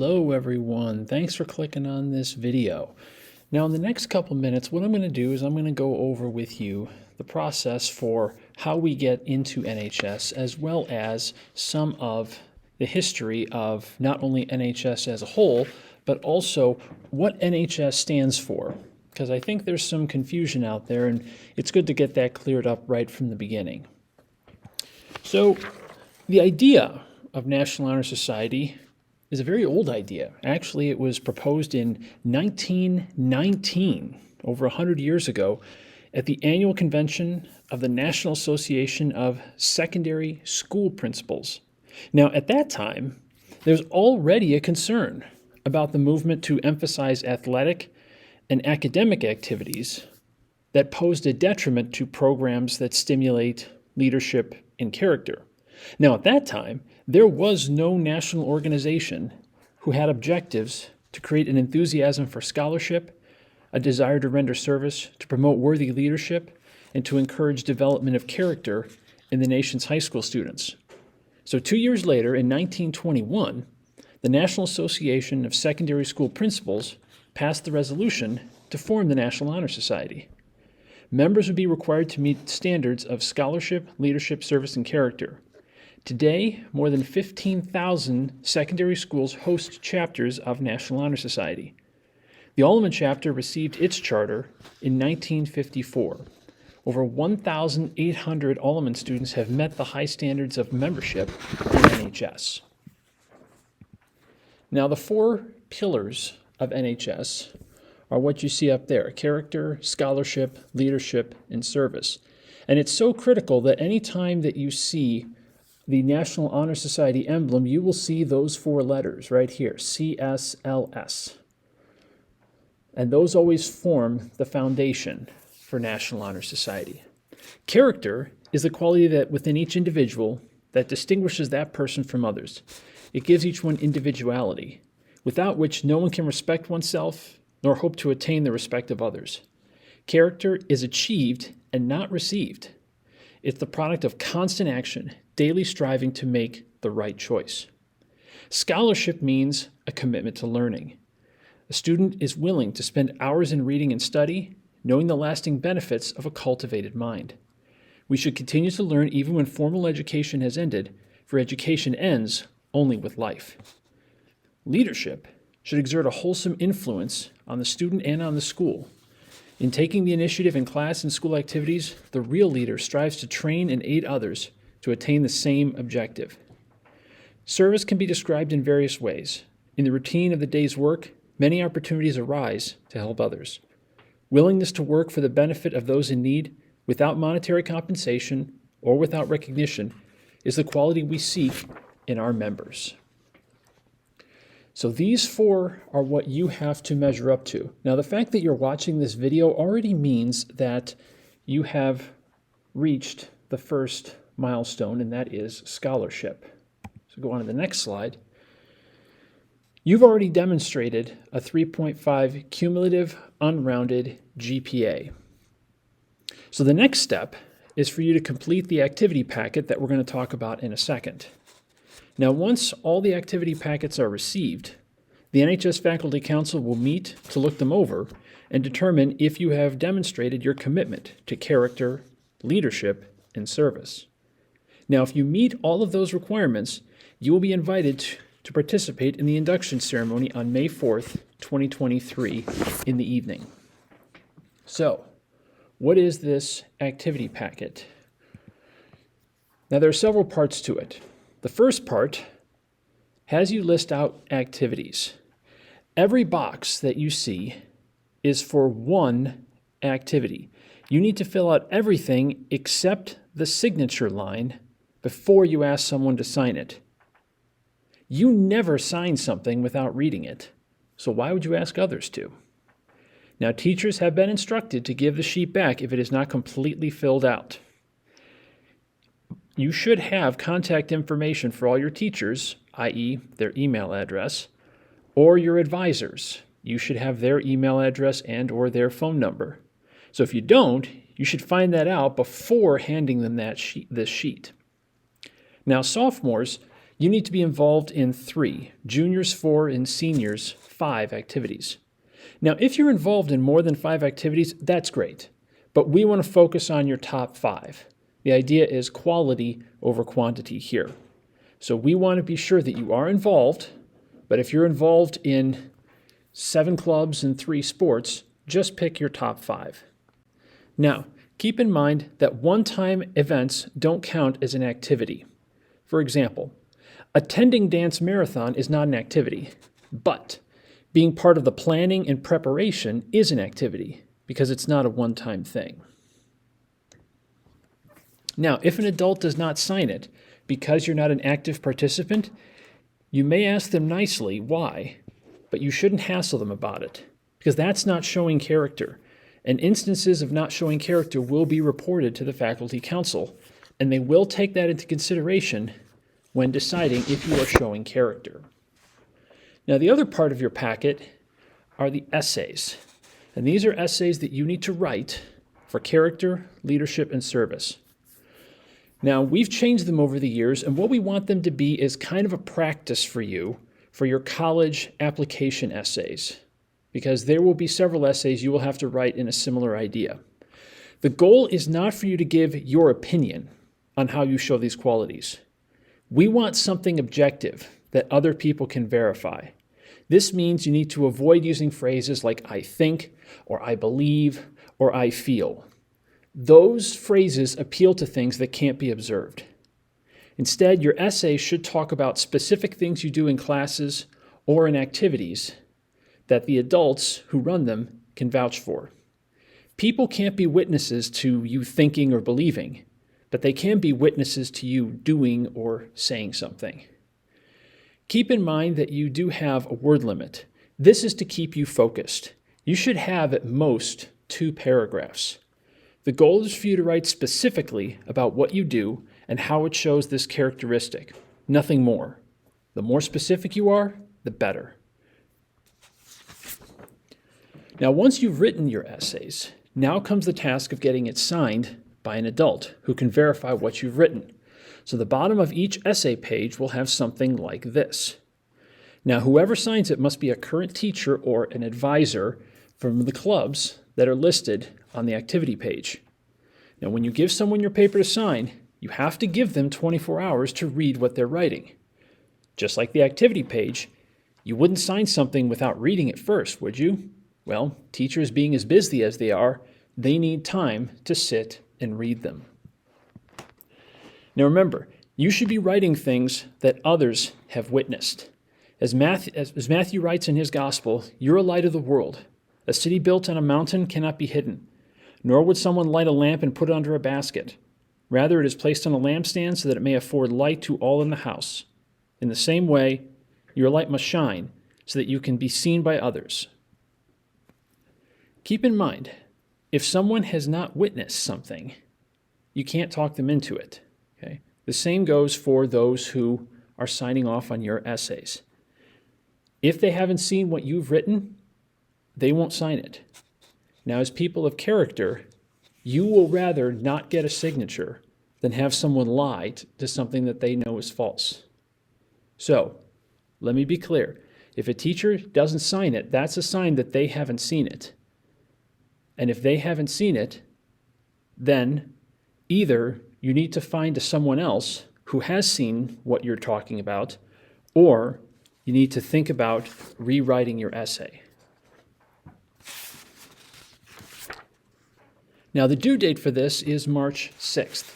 Hello everyone, thanks for clicking on this video. Now in the next couple minutes, what I'm going to do is I'm going to go over with you the process for how we get into NHS, as well as some of the history of not only NHS as a whole, but also what NHS stands for. Because I think there's some confusion out there, and it's good to get that cleared up right from the beginning. So the idea of National Honor Society is a very old idea. Actually, it was proposed in 1919, over 100 years ago, at the annual convention of the National Association of Secondary School Principals. Now, at that time, there's already a concern about the movement to emphasize athletic and academic activities that posed a detriment to programs that stimulate leadership and character. Now, at that time, there was no national organization who had objectives to create an enthusiasm for scholarship, a desire to render service, to promote worthy leadership, and to encourage development of character in the nation's high school students. So 2 years later, in 1921, the National Association of Secondary School Principals passed the resolution to form the National Honor Society. Members would be required to meet standards of scholarship, leadership, service, and character. Today, more than 15,000 secondary schools host chapters of National Honor Society. The Alleman chapter received its charter in 1954. Over 1,800 Alleman students have met the high standards of membership in NHS. Now, the four pillars of NHS are what you see up there: character, scholarship, leadership, and service. And it's so critical that any time that you see the National Honor Society emblem, you will see those four letters right here, CSLS. And those always form the foundation for National Honor Society. Character is the quality that within each individual that distinguishes that person from others. It gives each one individuality, without which no one can respect oneself nor hope to attain the respect of others. Character is achieved and not received. It's the product of constant action, daily striving to make the right choice. Scholarship means a commitment to learning. A student is willing to spend hours in reading and study, knowing the lasting benefits of a cultivated mind. We should continue to learn even when formal education has ended, for education ends only with life. Leadership should exert a wholesome influence on the student and on the school. In taking the initiative in class and school activities, the real leader strives to train and aid others to attain the same objective. Service can be described in various ways. In the routine of the day's work, many opportunities arise to help others. Willingness to work for the benefit of those in need without monetary compensation or without recognition is the quality we seek in our members. So these four are what you have to measure up to. Now, the fact that you're watching this video already means that you have reached the first milestone, and that is scholarship. So go on to the next slide. You've already demonstrated a 3.5 cumulative unrounded GPA. So the next step is for you to complete the activity packet that we're going to talk about in a second. Now, once all the activity packets are received, the NHS Faculty Council will meet to look them over and determine if you have demonstrated your commitment to character, leadership, and service. Now, if you meet all of those requirements, you will be invited to participate in the induction ceremony on May 4th, 2023 in the evening. So, what is this activity packet? Now, there are several parts to it. The first part has you list out activities. Every box that you see is for one activity. You need to fill out everything except the signature line before you ask someone to sign it. You never sign something without reading it, so why would you ask others to? Now, teachers have been instructed to give the sheet back if it is not completely filled out. You should have contact information for all your teachers, i.e. their email address, or your advisors. You should have their email address and or their phone number. So if you don't, you should find that out before handing them this sheet. Now, sophomores, you need to be involved in 3, juniors 4, and seniors 5 activities. Now, if you're involved in more than 5 activities, that's great, but we want to focus on your top 5. The idea is quality over quantity here. So we want to be sure that you are involved, but if you're involved in 7 clubs and 3 sports, just pick your top 5. Now, keep in mind that one-time events don't count as an activity. For example, attending dance marathon is not an activity, but being part of the planning and preparation is an activity because it's not a one-time thing. Now, if an adult does not sign it because you're not an active participant, you may ask them nicely why, but you shouldn't hassle them about it because that's not showing character. And instances of not showing character will be reported to the faculty council, and they will take that into consideration when deciding if you are showing character. Now, the other part of your packet are the essays. And these are essays that you need to write for character, leadership, and service. Now, we've changed them over the years, and what we want them to be is kind of a practice for you for your college application essays, because there will be several essays you will have to write in a similar idea. The goal is not for you to give your opinion on how you show these qualities. We want something objective that other people can verify. This means you need to avoid using phrases like I think, or I believe, or I feel. Those phrases appeal to things that can't be observed. Instead, your essay should talk about specific things you do in classes or in activities that the adults who run them can vouch for. People can't be witnesses to you thinking or believing, but they can be witnesses to you doing or saying something. Keep in mind that you do have a word limit. This is to keep you focused. You should have at most 2 paragraphs. The goal is for you to write specifically about what you do and how it shows this characteristic, nothing more. The more specific you are, the better. Now, once you've written your essays, now comes the task of getting it signed by an adult who can verify what you've written. So the bottom of each essay page will have something like this. Now, whoever signs it must be a current teacher or an advisor from the clubs that are listed on the activity page. Now, when you give someone your paper to sign, you have to give them 24 hours to read what they're writing. Just like the activity page, you wouldn't sign something without reading it first, would you? Well, teachers being as busy as they are, they need time to sit and read them. Now remember, you should be writing things that others have witnessed. As Matthew writes in his gospel, you're a light of the world. A city built on a mountain cannot be hidden, nor would someone light a lamp and put it under a basket. Rather, it is placed on a lampstand so that it may afford light to all in the house. In the same way, your light must shine so that you can be seen by others. Keep in mind, if someone has not witnessed something, you can't talk them into it. Okay? The same goes for those who are signing off on your essays. If they haven't seen what you've written, they won't sign it. Now, as people of character, you will rather not get a signature than have someone lie to something that they know is false. So, let me be clear. If a teacher doesn't sign it, that's a sign that they haven't seen it. And if they haven't seen it, then either you need to find someone else who has seen what you're talking about, or you need to think about rewriting your essay. Now, the due date for this is March 6th.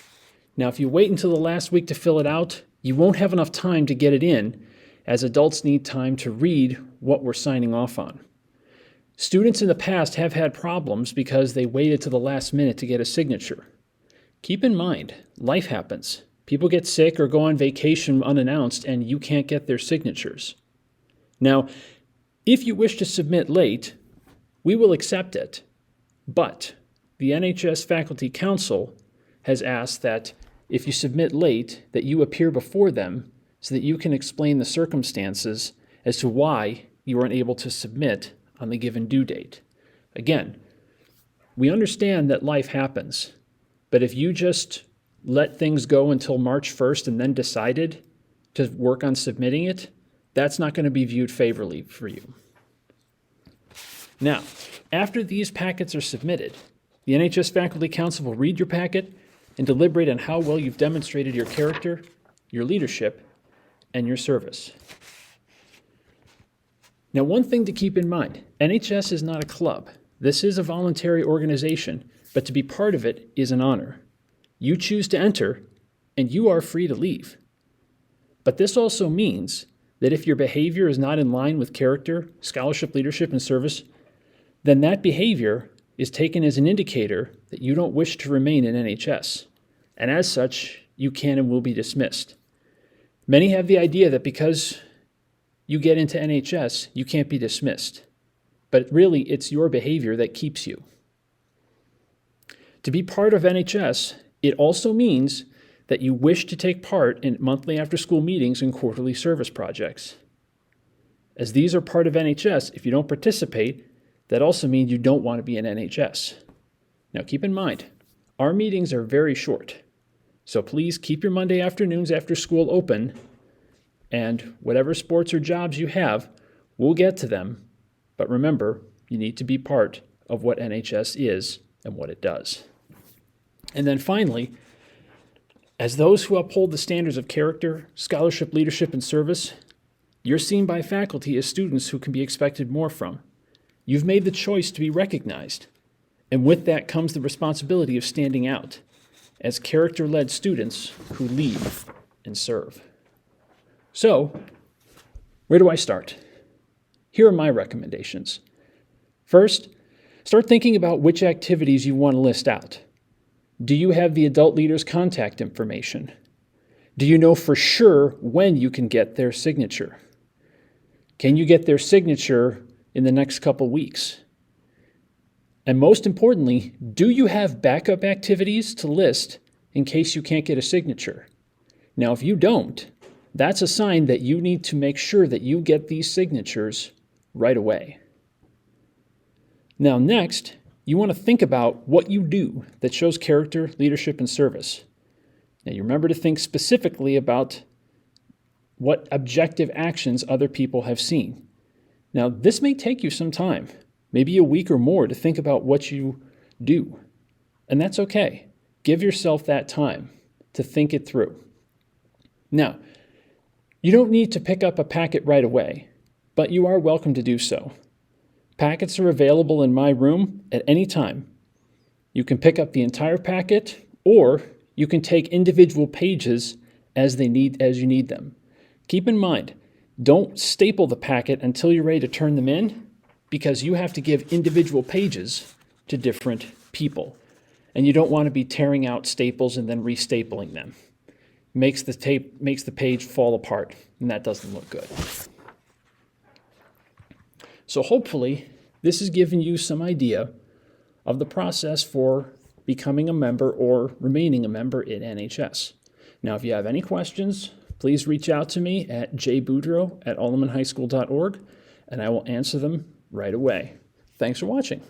Now, if you wait until the last week to fill it out, you won't have enough time to get it in, as adults need time to read what we're signing off on. Students in the past have had problems because they waited to the last minute to get a signature. Keep in mind, life happens. People get sick or go on vacation unannounced, and you can't get their signatures. Now, if you wish to submit late, we will accept it, but the NHS Faculty Council has asked that if you submit late, that you appear before them so that you can explain the circumstances as to why you weren't able to submit on the given due date. Again, we understand that life happens, but if you just let things go until March 1st and then decided, to work on submitting it, that's not going to be viewed favorably for you. Now, after these packets are submitted, the NHS Faculty Council will read your packet and deliberate on how well you've demonstrated your character, your leadership, and your service. Now, one thing to keep in mind, NHS is not a club. This is a voluntary organization, but to be part of it is an honor. You choose to enter, and you are free to leave. But this also means that if your behavior is not in line with character, scholarship, leadership, and service, then that behavior is taken as an indicator that you don't wish to remain in NHS. And as such, you can and will be dismissed. Many have the idea that because you get into NHS, you can't be dismissed. But really, it's your behavior that keeps you. To be part of NHS, it also means that you wish to take part in monthly after-school meetings and quarterly service projects. As these are part of NHS, if you don't participate, that also means you don't want to be in NHS. Now keep in mind, our meetings are very short, so please keep your Monday afternoons after school open, and whatever sports or jobs you have, we'll get to them. But remember, you need to be part of what NHS is and what it does. And then finally, as those who uphold the standards of character, scholarship, leadership, and service, you're seen by faculty as students who can be expected more from. You've made the choice to be recognized, and with that comes the responsibility of standing out as character-led students who lead and serve. So, where do I start? Here are my recommendations. First, start thinking about which activities you want to list out. Do you have the adult leader's contact information? Do you know for sure when you can get their signature? Can you get their signature in the next couple weeks? And most importantly, do you have backup activities to list in case you can't get a signature? Now, if you don't, that's a sign that you need to make sure that you get these signatures right away. Now, next, you want to think about what you do that shows character, leadership, and service. Now, you remember to think specifically about what objective actions other people have seen. Now, this may take you some time, maybe a week or more, to think about what you do. And that's okay. Give yourself that time to think it through. Now, you don't need to pick up a packet right away, but you are welcome to do so. Packets are available in my room at any time. You can pick up the entire packet, or you can take individual pages as you need them. Keep in mind, don't staple the packet until you're ready to turn them in, because you have to give individual pages to different people. And you don't want to be tearing out staples and then restapling them. Makes the page fall apart, and that doesn't look good. So hopefully, this has given you some idea of the process for becoming a member or remaining a member in NHS. Now, if you have any questions, please reach out to me at jboudreau@allmanhighschool.org, and I will answer them right away. Thanks for watching.